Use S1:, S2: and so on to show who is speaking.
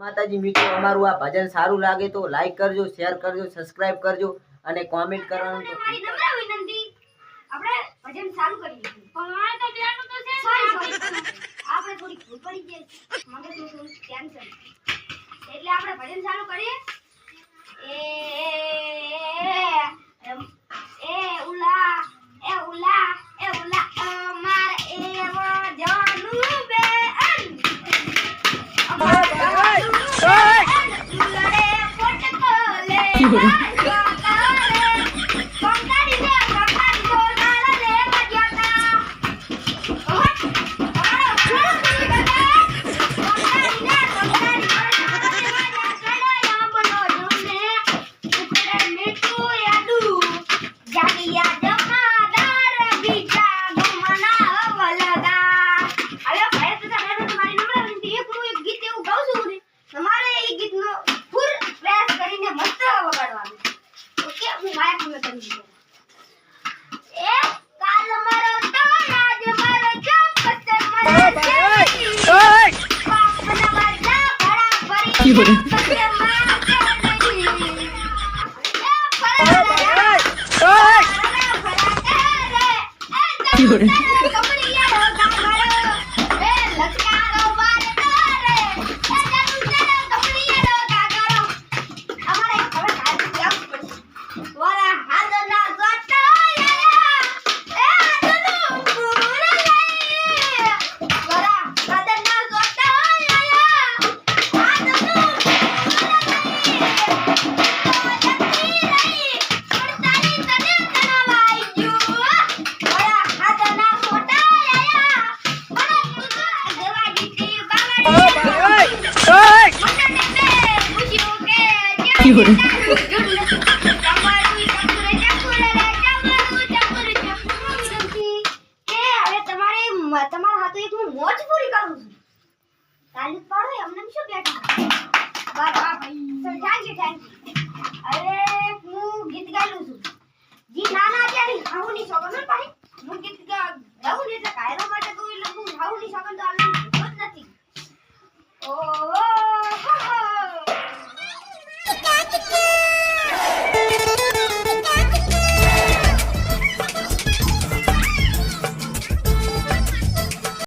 S1: માતાજી મિત્રો, અમારું આ ભજન સારું લાગે તો લાઈક કરજો, શેર કરજો, સબસ્ક્રાઇબ કરજો અને કોમેન્ટ કરવાનું તો
S2: મારી નમ્ર વિનંતી, આપણે ભજન ચાલુ કરી દીધું પણ મારે તો ધ્યાન તો છે. સોરી આપણે થોડી ભૂલ પડી ગઈ, મગજનું થોડું ટેન્શન, એટલે આપણે ભજન ચાલુ કરીએ. એ ઉલા અમાર એવો જાનુ બેન અમાર ઉલડે ફટકો લે તમારા હાથે એક હું મોજ પૂરી કરું છું. તાલીમ પાડો એમને શું બેઠા. વાહ વાહ ભાઈ, થેન્ક યુ. અરે હું ગીત ગાયું